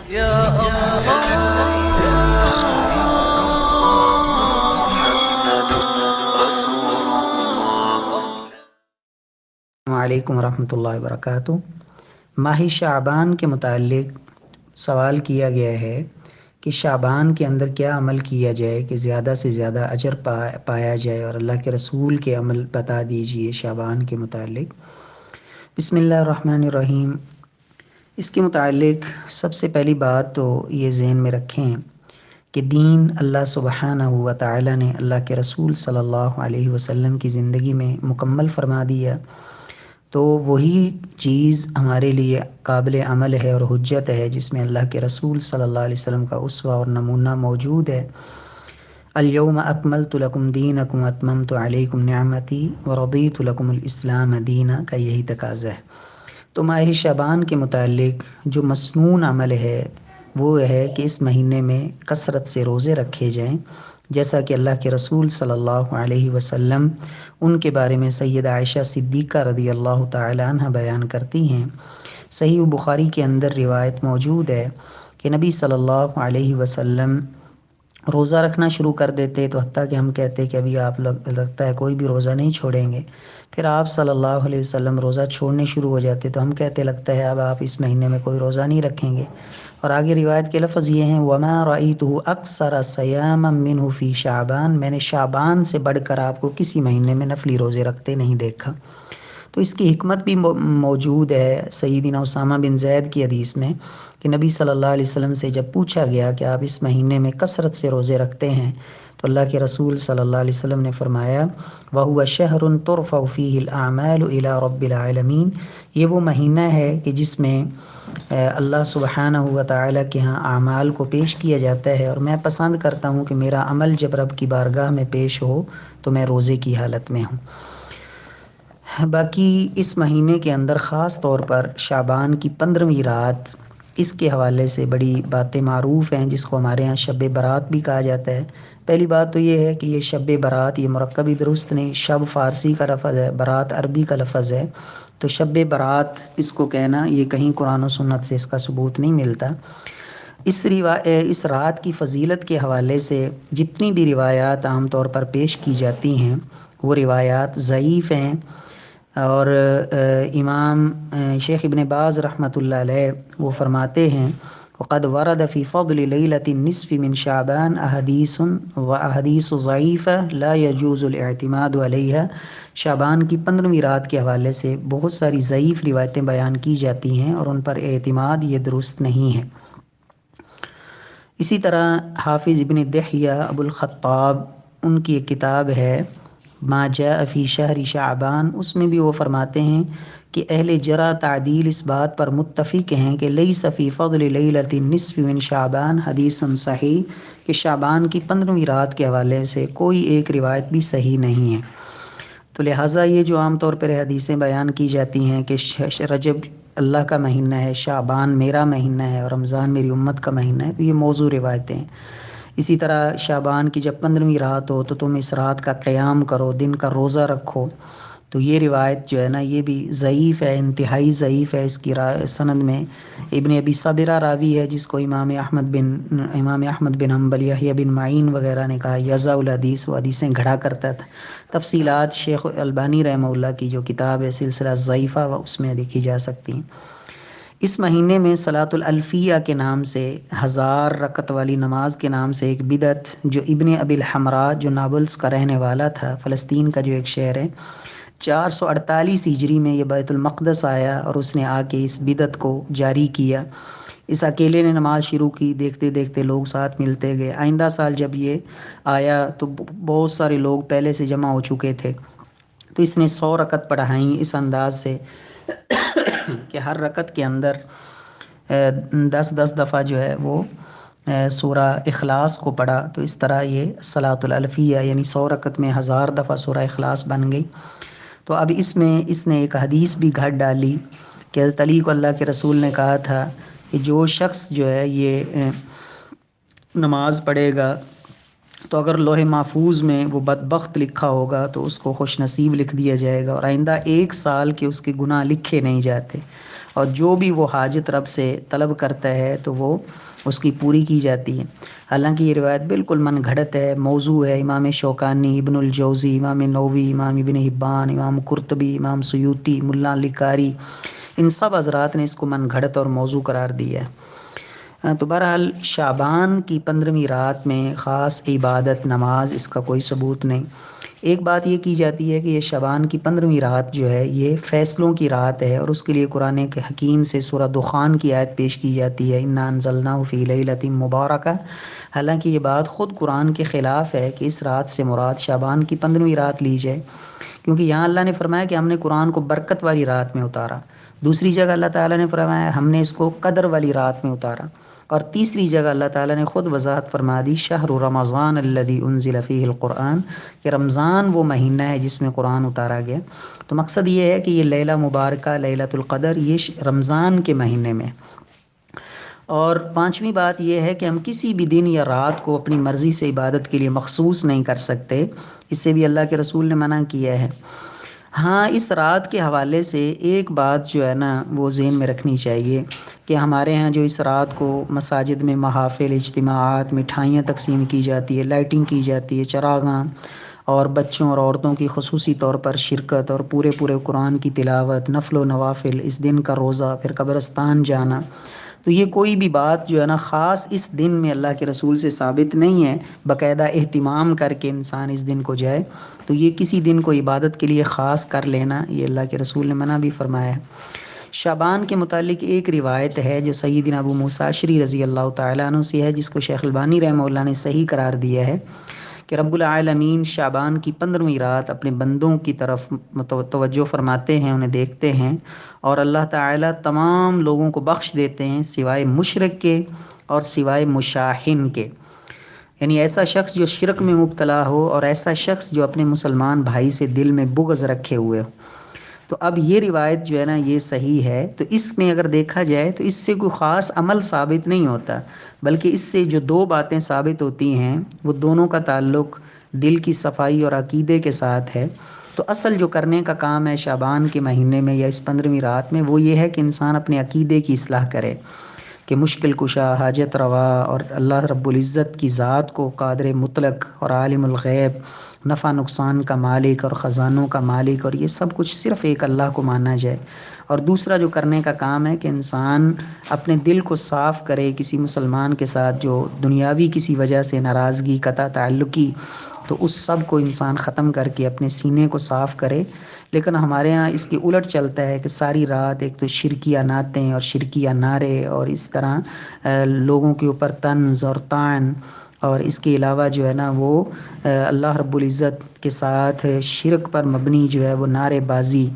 يا الله وعلیکم ورحمۃ اللہ وبرکاتہ۔ ماہ شعبان کے متعلق سوال کیا گیا ہے کہ شعبان کے اندر کیا عمل کیا جائے کہ زیادہ سے زیادہ اجر پایا جائے، اور اللہ کے رسول کے عمل بتا دیجئے شعبان کے متعلق۔ بسم اللہ الرحمن الرحیم۔ اس کے متعلق سب سے پہلی بات تو یہ ذہن میں رکھیں کہ دین اللہ سبحانہ و تعالی نے اللہ کے رسول صلی اللہ علیہ وسلم کی زندگی میں مکمل فرما دیا، تو وہی چیز ہمارے لیے قابل عمل ہے اور حجت ہے جس میں اللہ کے رسول صلی اللہ علیہ وسلم کا اسوہ اور نمونہ موجود ہے۔ الیوم اکملت لکم دینکم اتممت علیکم نعمتی ورضیت لکم الاسلام دینا کا یہی تقاضا ہے۔ تو ماہ شعبان کے متعلق جو مسنون عمل ہے وہ ہے کہ اس مہینے میں کثرت سے روزے رکھے جائیں، جیسا کہ اللہ کے رسول صلی اللہ علیہ وسلم ان کے بارے میں سیدہ عائشہ صدیقہ رضی اللہ تعالی عنہ بیان کرتی ہیں۔ صحیح بخاری کے اندر روایت موجود ہے کہ نبی صلی اللہ علیہ وسلم روزہ رکھنا شروع کر دیتے تو حتیٰ کہ ہم کہتے کہ ابھی آپ لگتا ہے کوئی بھی روزہ نہیں چھوڑیں گے، پھر آپ صلی اللہ علیہ وسلم روزہ چھوڑنے شروع ہو جاتے تو ہم کہتے لگتا ہے اب آپ اس مہینے میں کوئی روزہ نہیں رکھیں گے، اور آگے روایت کے لفظ یہ ہیں وَمَا رَأَيْتُهُ أَكْثَرَ صِيَامًا مِّنْهُ فِي شَعْبَانَ، میں نے شعبان سے بڑھ کر آپ کو کسی مہینے میں نفلی روزے رکھتے نہیں دیکھا۔ تو اس کی حکمت بھی موجود ہے سیدنا اسامہ بن زید کی حدیث میں کہ نبی صلی اللہ علیہ وسلم سے جب پوچھا گیا کہ آپ اس مہینے میں کثرت سے روزے رکھتے ہیں تو اللہ کے رسول صلی اللہ علیہ وسلم نے فرمایا وَهُوَ شَهْرٌ تُرْفَعُ فِيهِ الْأَعْمَالُ إِلَى رَبِّ الْعَالَمِينَ، یہ وہ مہینہ ہے کہ جس میں اللہ سبحانہ و تعالیٰ کے ہاں اعمال کو پیش کیا جاتا ہے، اور میں پسند کرتا ہوں کہ میرا عمل جب رب کی بارگاہ میں پیش ہو تو میں روزے کی حالت میں ہوں۔ باقی اس مہینے کے اندر خاص طور پر شعبان کی 15ویں رات، اس کے حوالے سے بڑی باتیں معروف ہیں جس کو ہمارے ہاں شب برات بھی کہا جاتا ہے۔ پہلی بات تو یہ ہے کہ یہ شب برات یہ مرکبی درست نہیں، شب فارسی کا لفظ ہے، برات عربی کا لفظ ہے، تو شب برات اس کو کہنا یہ کہیں قرآن و سنت سے اس کا ثبوت نہیں ملتا۔ اس رات کی فضیلت کے حوالے سے جتنی بھی روایات عام طور پر پیش کی جاتی ہیں وہ روایات ضعیف ہیں، اور امام شیخ ابن باز رحمۃ اللہ علیہ وہ فرماتے ہیں وقد ورد فی فضل لیلۃ النصف من شعبان احادیث ضعیفہ لا یجوز الاعتماد علیہا، شعبان کی 15ویں رات کے حوالے سے بہت ساری ضعیف روایتیں بیان کی جاتی ہیں اور ان پر اعتماد یہ درست نہیں ہے۔ اسی طرح حافظ ابن دحیہ ابو الخطاب ان کی ایک کتاب ہے ما جاء فی شہر شعبان، اس میں بھی وہ فرماتے ہیں کہ اہل جرح تعدیل اس بات پر متفق ہیں کہ لیس فی فضل لیلۃ النصف من شعبان حدیث صحیح، کہ شعبان کی 15ویں رات کے حوالے سے کوئی ایک روایت بھی صحیح نہیں ہے۔ تو لہٰذا یہ جو عام طور پر حدیثیں بیان کی جاتی ہیں کہ رجب اللہ کا مہینہ ہے، شعبان میرا مہینہ ہے اور رمضان میری امت کا مہینہ ہے، تو یہ موضوع روایتیں ہیں۔ اسی طرح شعبان کی جب 15ویں رات ہو تو تم اس رات کا قیام کرو، دن کا روزہ رکھو، تو یہ روایت جو ہے نا یہ بھی ضعیف ہے، انتہائی ضعیف ہے۔ اس کی سند میں ابن ابی صبرہ راوی ہے جس کو امام احمد بن حنبل، یحییٰ بن معین وغیرہ نے کہا یضع الحدیث، وہ حدیثیں گھڑا کرتا تھا۔ تفصیلات شیخ البانی رحمہ اللہ کی جو کتاب ہے سلسلہ ضعیفہ اس میں دیکھی جا سکتی ہیں۔ اس مہینے میں صلاۃ الالفیہ کے نام سے 1000 رکعت والی نماز کے نام سے ایک بدعت جو ابن ابی الحمراء جو نابلس کا رہنے والا تھا، فلسطین کا جو ایک شہر ہے، 448 ہجری میں یہ بیت المقدس آیا اور اس نے آ کے اس بدعت کو جاری کیا۔ اس اکیلے نے نماز شروع کی، دیکھتے دیکھتے لوگ ساتھ ملتے گئے۔ آئندہ سال جب یہ آیا تو بہت سارے لوگ پہلے سے جمع ہو چکے تھے، تو اس نے 100 رکعت پڑھائیں اس انداز سے کہ ہر رکعت کے اندر 10 دفعہ جو ہے وہ سورہ اخلاص کو پڑھا، تو اس طرح یہ صلاۃ الالفیہ یعنی 100 رکعت میں 1000 دفعہ سورہ اخلاص بن گئی۔ تو اب اس میں اس نے ایک حدیث بھی گھڑ ڈالی کہ حضرت علی کو اللہ کے رسول نے کہا تھا کہ جو شخص جو ہے یہ نماز پڑھے گا تو اگر لوح محفوظ میں وہ بدبخت لکھا ہوگا تو اس کو خوش نصیب لکھ دیا جائے گا، اور آئندہ 1 سال کے اس کے گناہ لکھے نہیں جاتے، اور جو بھی وہ حاجت رب سے طلب کرتا ہے تو وہ اس کی پوری کی جاتی ہے۔ حالانکہ یہ روایت بالکل من گھڑت ہے، موضوع ہے۔ امام شوکانی، ابن الجوزی، امام نووی، امام ابن حبان، امام قرطبی، امام سیوطی، ملا علی قاری، ان سب حضرات نے اس کو من گھڑت اور موضوع قرار دیا ہے۔ تو بہرحال شعبان کی 15ویں رات میں خاص عبادت نماز اس کا کوئی ثبوت نہیں۔ ایک بات یہ کی جاتی ہے کہ یہ شعبان کی 15ویں رات جو ہے یہ فیصلوں کی رات ہے، اور اس کے لیے قرآن حکیم سے سورہ دخان کی آیت پیش کی جاتی ہے، انا انزلناہ فی لیلۃ مبارکہ۔ حالانکہ یہ بات خود قرآن کے خلاف ہے کہ اس رات سے مراد شعبان کی 15ویں رات لی جائے، کیونکہ یہاں اللہ نے فرمایا کہ ہم نے قرآن کو برکت والی رات میں اتارا، دوسری جگہ اللہ تعالیٰ نے فرمایا ہم نے اس کو قدر والی رات میں اتارا، اور تیسری جگہ اللہ تعالیٰ نے خود وضاحت فرما دی شہر رمضان الذی انزل فیہ القرآن، کہ رمضان وہ مہینہ ہے جس میں قرآن اتارا گیا۔ تو مقصد یہ ہے کہ یہ لیلہ مبارکہ لیلۃ القدر یہ رمضان کے مہینے میں۔ اور پانچویں بات یہ ہے کہ ہم کسی بھی دن یا رات کو اپنی مرضی سے عبادت کے لیے مخصوص نہیں کر سکتے، اس سے بھی اللہ کے رسول نے منع کیا ہے۔ ہاں، اس رات کے حوالے سے ایک بات جو ہے نا وہ ذہن میں رکھنی چاہیے کہ ہمارے ہاں جو اس رات کو مساجد میں محافل، اجتماعات، مٹھائیاں تقسیم کی جاتی ہے، لائٹنگ کی جاتی ہے، چراغاں، اور بچوں اور عورتوں کی خصوصی طور پر شرکت، اور پورے قرآن کی تلاوت، نفل و نوافل، اس دن کا روزہ، پھر قبرستان جانا، تو یہ کوئی بھی بات جو ہے نا خاص اس دن میں اللہ کے رسول سے ثابت نہیں ہے۔ باقاعدہ اہتمام کر کے انسان اس دن کو جائے، تو یہ کسی دن کو عبادت کے لیے خاص کر لینا یہ اللہ کے رسول نے منع بھی فرمایا ہے۔ شعبان کے متعلق ایک روایت ہے جو سیدنا ابو موسیٰ اشعری رضی اللہ تعالیٰ عنہ سے ہے، جس کو شیخ البانی رحمہ اللہ نے صحیح قرار دیا ہے کہ رب العالمین شعبان کی 15ویں رات اپنے بندوں کی طرف توجہ فرماتے ہیں، انہیں دیکھتے ہیں، اور اللہ تعالیٰ تمام لوگوں کو بخش دیتے ہیں سوائے مشرک کے اور سوائے مشاہن کے، یعنی ایسا شخص جو شرک میں مبتلا ہو، اور ایسا شخص جو اپنے مسلمان بھائی سے دل میں بغض رکھے ہوئے ہو۔ تو اب یہ روایت جو ہے نا یہ صحیح ہے، تو اس میں اگر دیکھا جائے تو اس سے کوئی خاص عمل ثابت نہیں ہوتا، بلکہ اس سے جو دو باتیں ثابت ہوتی ہیں وہ دونوں کا تعلق دل کی صفائی اور عقیدے کے ساتھ ہے۔ تو اصل جو کرنے کا کام ہے شعبان کے مہینے میں یا اس 15ویں رات میں وہ یہ ہے کہ انسان اپنے عقیدے کی اصلاح کرے، کہ مشکل کشا، حاجت روا، اور اللہ رب العزت کی ذات کو قادر مطلق اور عالم الغیب، نفع نقصان کا مالک اور خزانوں کا مالک، اور یہ سب کچھ صرف ایک اللہ کو مانا جائے۔ اور دوسرا جو کرنے کا کام ہے کہ انسان اپنے دل کو صاف کرے کسی مسلمان کے ساتھ جو دنیاوی کسی وجہ سے ناراضگی، قطع تعلقی، تو اس سب کو انسان ختم کر کے اپنے سینے کو صاف کرے۔ لیکن ہمارے ہاں اس کی الٹ چلتا ہے کہ ساری رات ایک تو شرکیہ نعتیں اور شرکیہ نعرے، اور اس طرح لوگوں کے اوپر طنز اور طعن، اور اس کے علاوہ جو ہے نا وہ اللہ رب العزت کے ساتھ شرک پر مبنی جو ہے وہ نعرے بازی،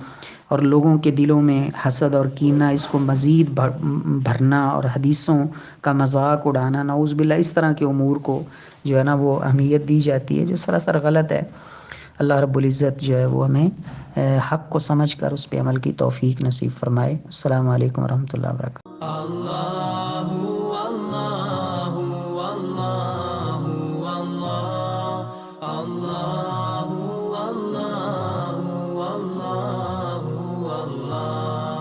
اور لوگوں کے دلوں میں حسد اور کینہ اس کو مزید بھرنا، اور حدیثوں کا مذاق اڑانا، نعوذ باللہ اس طرح کے امور کو جو ہے نا وہ اہمیت دی جاتی ہے، جو سراسر غلط ہے۔ اللہ رب العزت جو ہے وہ ہمیں حق کو سمجھ کر اس پہ عمل کی توفیق نصیب فرمائے۔ السلام علیکم ورحمۃ اللہ وبرکاتہ۔